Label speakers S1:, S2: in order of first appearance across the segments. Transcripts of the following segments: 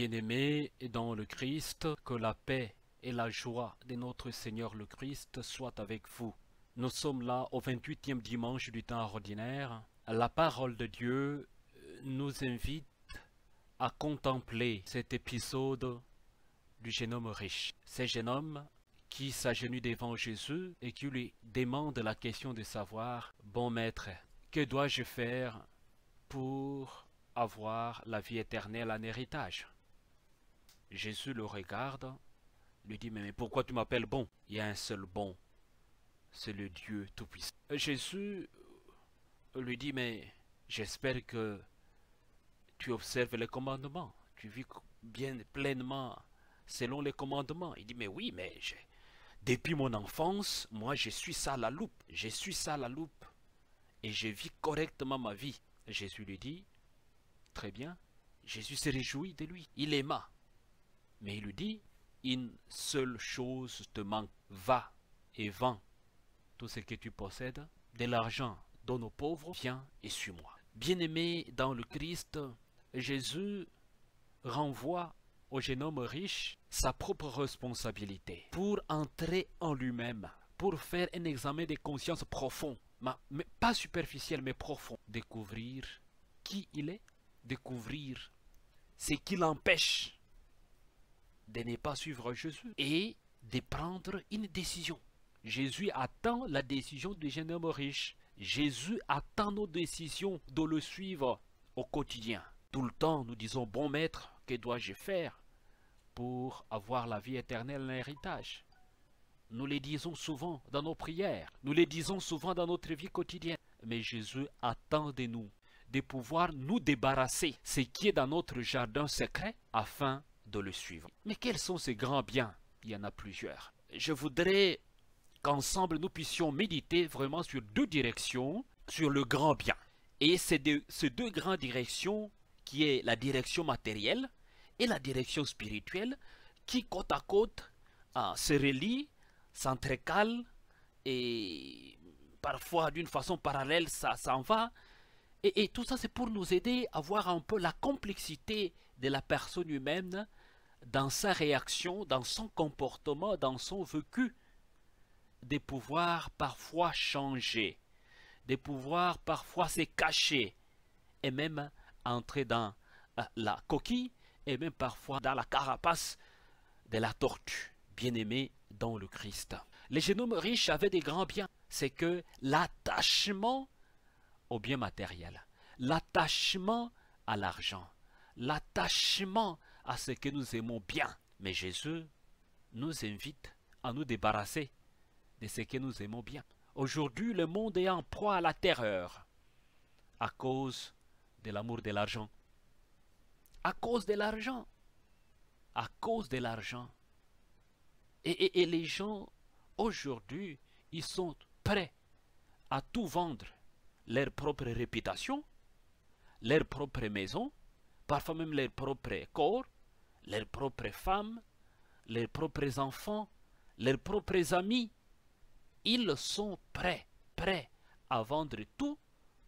S1: Bien-aimés dans le Christ, que la paix et la joie de notre Seigneur le Christ soient avec vous. Nous sommes là au 28e dimanche du temps ordinaire. La parole de Dieu nous invite à contempler cet épisode du jeune homme riche. Ce jeune homme qui s'agenouille devant Jésus et qui lui demande la question de savoir « Bon maître, que dois-je faire pour avoir la vie éternelle en héritage ?» Jésus le regarde, lui dit « Mais pourquoi tu m'appelles bon? Il y a un seul bon, c'est le Dieu Tout-Puissant. » Jésus lui dit « Mais j'espère que tu observes les commandements, tu vis bien pleinement selon les commandements. » Il dit « Mais oui, mais depuis mon enfance, moi je suis ça à la loupe, et je vis correctement ma vie. » Jésus lui dit « Très bien. » Jésus se réjouit de lui, il aima. Mais il lui dit, une seule chose te manque, va et vends tout ce que tu possèdes, de l'argent donne aux pauvres, viens et suis-moi. Bien-aimé dans le Christ, Jésus renvoie au jeune homme riche sa propre responsabilité pour entrer en lui-même, pour faire un examen de conscience profond, mais pas superficiel mais profond, découvrir qui il est, découvrir ce qui l'empêche de ne pas suivre Jésus et de prendre une décision. Jésus attend la décision du jeune homme riche. Jésus attend nos décisions de le suivre au quotidien. Tout le temps, nous disons, bon maître, que dois-je faire pour avoir la vie éternelle en héritage? Nous les disons souvent dans nos prières, nous les disons souvent dans notre vie quotidienne. Mais Jésus attend de nous de pouvoir nous débarrasser de ce qui est dans notre jardin secret afin de le suivre. Mais quels sont ces grands biens? Il y en a plusieurs. Je voudrais qu'ensemble nous puissions méditer vraiment sur deux directions, sur le grand bien. Et ces deux grandes directions, qui est la direction matérielle et la direction spirituelle, qui côte à côte se relient, s'entrecalent et parfois d'une façon parallèle ça s'en va. Et tout ça, c'est pour nous aider à voir un peu la complexité de la personne humaine dans sa réaction, dans son comportement, dans son vécu, de pouvoir parfois changer, de pouvoir parfois se cacher, et même entrer dans la coquille, et même parfois dans la carapace de la tortue. Bien-aimé dans le Christ. Les jeunes hommes riches avaient des grands biens. C'est que l'attachement au bien matériel, l'attachement à l'argent, l'attachement à ce que nous aimons bien. Mais Jésus nous invite à nous débarrasser de ce que nous aimons bien. Aujourd'hui, le monde est en proie à la terreur à cause de l'amour de l'argent. À cause de l'argent. À cause de l'argent. Et les gens, aujourd'hui, ils sont prêts à tout vendre. Leur propre réputation, leur propre maison, parfois même leur propre corps, leurs propres femmes, leurs propres enfants, leurs propres amis. Ils sont prêts à vendre tout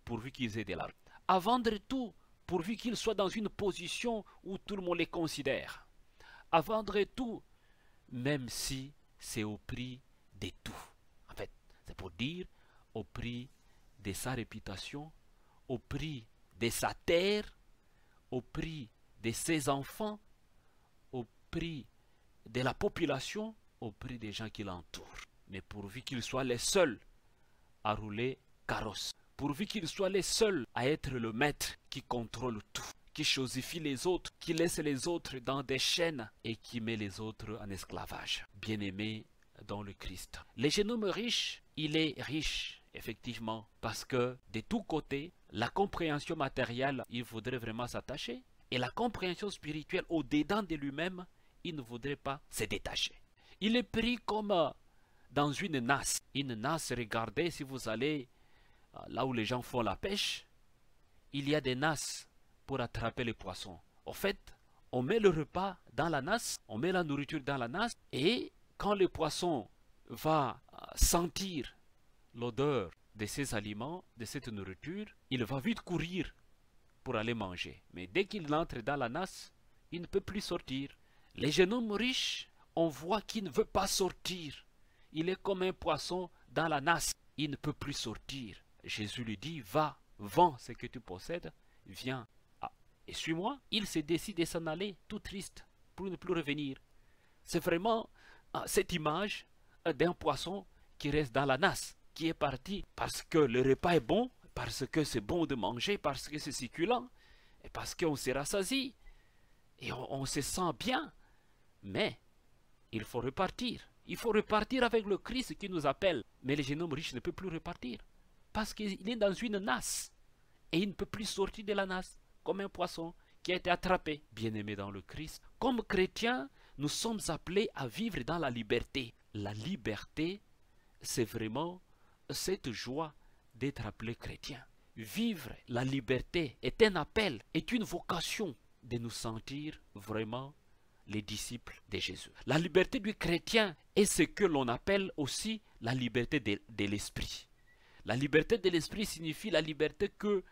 S1: pourvu qu'ils aient de l'argent. À vendre tout pourvu qu'ils soient dans une position où tout le monde les considère. À vendre tout, même si c'est au prix de tout. En fait, c'est pour dire au prix de sa réputation, au prix de sa terre, au prix de ses enfants, au prix de la population, au prix des gens qui l'entourent. Mais pourvu qu'ils soient les seuls à rouler carrosse, pourvu qu'ils soient les seuls à être le maître qui contrôle tout, qui chosifie les autres, qui laisse les autres dans des chaînes et qui met les autres en esclavage. Bien-aimés dans le Christ. Le jeune homme riche, il est riche, effectivement, parce que de tous côtés, la compréhension matérielle, il voudrait vraiment s'attacher, et la compréhension spirituelle, au-dedans de lui-même, il ne voudrait pas se détacher. Il est pris comme dans une nasse. Une nasse, regardez, si vous allez là où les gens font la pêche, il y a des nasses pour attraper les poissons. Au fait, on met le repas dans la nasse, on met la nourriture dans la nasse, et quand le poisson va sentir l'odeur de ces aliments, de cette nourriture, il va vite courir pour aller manger. Mais dès qu'il entre dans la nasse, il ne peut plus sortir. Les jeunes hommes riches, on voit qu'il ne veut pas sortir. Il est comme un poisson dans la nasse. Il ne peut plus sortir. Jésus lui dit, va, vends ce que tu possèdes, viens et suis-moi. Il se décide de s'en aller, tout triste, pour ne plus revenir. C'est vraiment cette image d'un poisson qui reste dans la nasse, qui est parti parce que le repas est bon, parce que c'est bon de manger, parce que c'est succulent, et parce qu'on se rassasie, et on se sent bien. Mais il faut repartir. Il faut repartir avec le Christ qui nous appelle. Mais le jeune homme riche ne peut plus repartir, parce qu'il est dans une nasse, et il ne peut plus sortir de la nasse, comme un poisson qui a été attrapé. Bien-aimé dans le Christ, comme chrétiens, nous sommes appelés à vivre dans la liberté. La liberté, c'est vraiment cette joie d'être appelé chrétien. Vivre la liberté est un appel, est une vocation de nous sentir vraiment les disciples de Jésus. La liberté du chrétien est ce que l'on appelle aussi la liberté de l'esprit. La liberté de l'esprit signifie la liberté que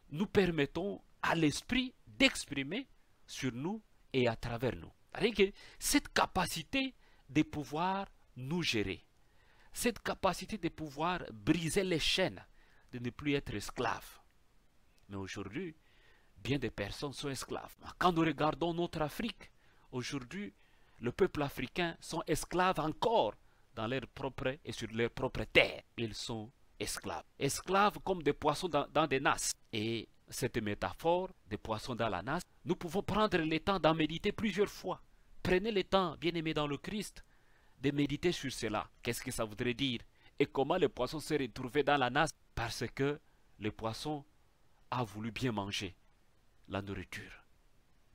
S1: nous permettons à l'esprit d'exprimer sur nous et à travers nous. C'est-à-dire que cette capacité de pouvoir nous gérer, cette capacité de pouvoir briser les chaînes, de ne plus être esclaves. Mais aujourd'hui, bien des personnes sont esclaves. Quand nous regardons notre Afrique, aujourd'hui, le peuple africain sont esclaves encore dans leur propre et sur leur propre terre. Ils sont esclaves. Esclaves comme des poissons dans des nasses. Et cette métaphore des poissons dans la nasse, nous pouvons prendre le temps d'en méditer plusieurs fois. Prenez le temps, bien-aimés dans le Christ, de méditer sur cela. Qu'est-ce que ça voudrait dire? Et comment le poisson s'est retrouvé dans la nasse? Parce que le poisson a voulu bien manger la nourriture.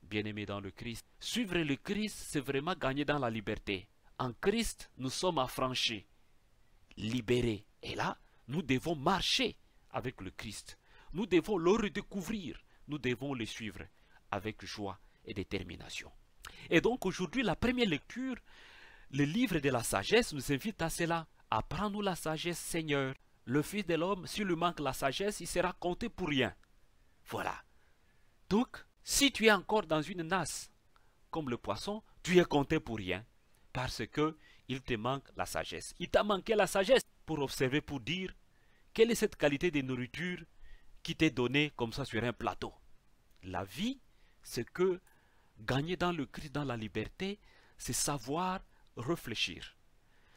S1: Bien-aimés dans le Christ, suivre le Christ, c'est vraiment gagner dans la liberté. En Christ, nous sommes affranchis, libérés. Et là, nous devons marcher avec le Christ. Nous devons le redécouvrir. Nous devons le suivre avec joie et détermination. Et donc aujourd'hui, la première lecture, le livre de la sagesse nous invite à cela. Apprends-nous la sagesse, Seigneur. Le Fils de l'homme, s'il lui manque la sagesse, il sera compté pour rien. Voilà. Donc, si tu es encore dans une nasse, comme le poisson, tu es compté pour rien. Parce que il te manque la sagesse. Il t'a manqué la sagesse pour observer, pour dire, quelle est cette qualité de nourriture qui t'est donnée comme ça sur un plateau. La vie, c'est que gagner dans le Christ, dans la liberté, c'est savoir réfléchir.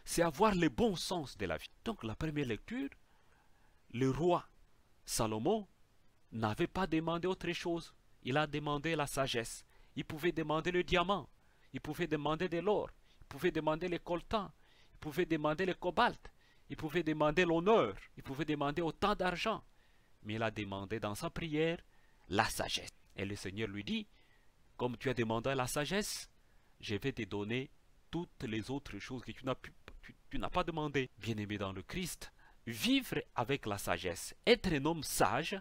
S1: C'est avoir le bon sens de la vie. Donc la première lecture, le roi Salomon n'avait pas demandé autre chose. Il a demandé la sagesse. Il pouvait demander le diamant. Il pouvait demander de l'or. Il pouvait demander le coltan. Il pouvait demander le cobalt. Il pouvait demander l'honneur. Il pouvait demander autant d'argent. Mais il a demandé dans sa prière la sagesse. Et le Seigneur lui dit, comme tu as demandé la sagesse, je vais te donner toutes les autres choses que tu n'as pas demandé. Bien-aimé dans le Christ, vivre avec la sagesse, être un homme sage,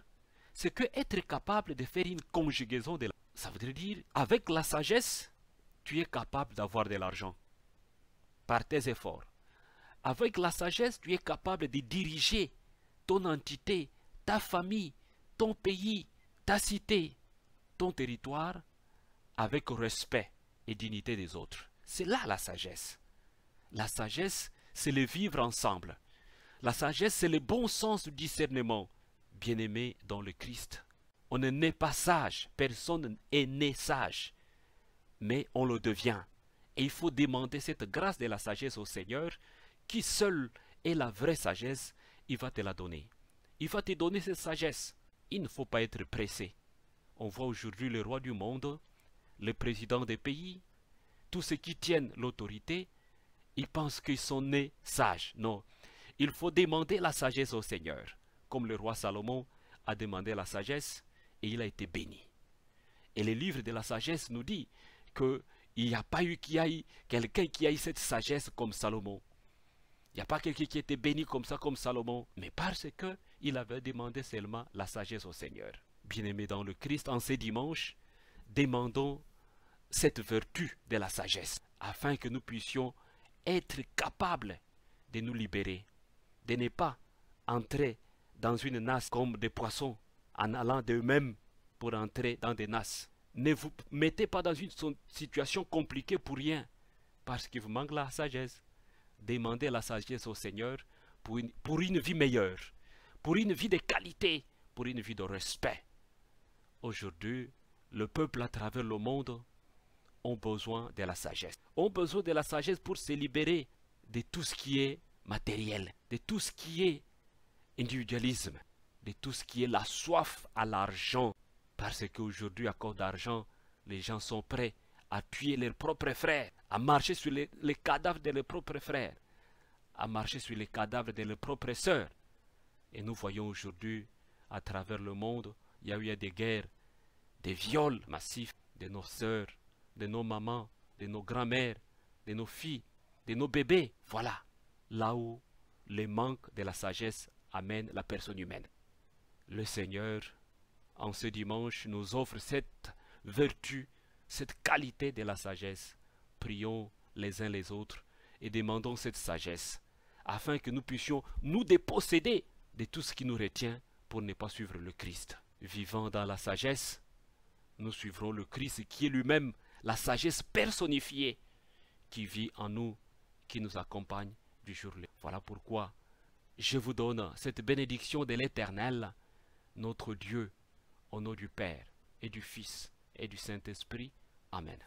S1: c'est que être capable de faire une conjugaison de la... Ça veut dire, avec la sagesse, tu es capable d'avoir de l'argent par tes efforts. Avec la sagesse, tu es capable de diriger ton entité, ta famille, ton pays, ta cité, ton territoire, avec respect et dignité des autres. C'est là la sagesse. La sagesse, c'est le vivre ensemble. La sagesse, c'est le bon sens du discernement. Bien-aimé dans le Christ, on ne naît pas sage, personne n'est né sage, mais on le devient. Et il faut demander cette grâce de la sagesse au Seigneur, qui seul est la vraie sagesse, il va te la donner. Il va te donner cette sagesse. Il ne faut pas être pressé. On voit aujourd'hui le roi du monde, le président des pays, tous ceux qui tiennent l'autorité, ils pensent qu'ils sont nés sages. Non, il faut demander la sagesse au Seigneur. Comme le roi Salomon a demandé la sagesse et il a été béni. Et le livre de la sagesse nous dit qu'il n'y a pas eu quelqu'un qui a eu cette sagesse comme Salomon. Il n'y a pas quelqu'un qui était béni comme ça, comme Salomon, mais parce qu'il avait demandé seulement la sagesse au Seigneur. Bien-aimés dans le Christ, en ce dimanche, demandons cette vertu de la sagesse, afin que nous puissions être capables de nous libérer, de ne pas entrer dans une nasse comme des poissons, en allant d'eux-mêmes pour entrer dans des nasses,
S2: Ne vous mettez pas dans une situation compliquée pour rien, parce qu'il vous manque la sagesse. Demandez la sagesse au Seigneur pour une vie meilleure, pour une vie de qualité, pour une vie de respect. Aujourd'hui, le peuple à travers le monde ont besoin de la sagesse. Ont besoin de la sagesse pour se libérer de tout ce qui est matériel, de tout ce qui est individualisme, de tout ce qui est la soif à l'argent. Parce qu'aujourd'hui, à cause d'argent, les gens sont prêts à tuer leurs propres frères, à marcher sur les cadavres de leurs propres frères, à marcher sur les cadavres de leurs propres sœurs. Et nous voyons aujourd'hui, à travers le monde, il y a eu des guerres, des viols massifs de nos sœurs, de nos mamans, de nos grands-mères, de nos filles, de nos bébés. Voilà, là où le manque de la sagesse amène la personne humaine. Le Seigneur, en ce dimanche, nous offre cette vertu, cette qualité de la sagesse. Prions les uns les autres et demandons cette sagesse, afin que nous puissions nous déposséder de tout ce qui nous retient pour ne pas suivre le Christ. Vivant dans la sagesse, nous suivrons le Christ qui est lui-même la sagesse personnifiée, qui vit en nous, qui nous accompagne du jour au jour. Voilà pourquoi je vous donne cette bénédiction de l'Éternel, notre Dieu, au nom du Père et du Fils et du Saint-Esprit. Amen.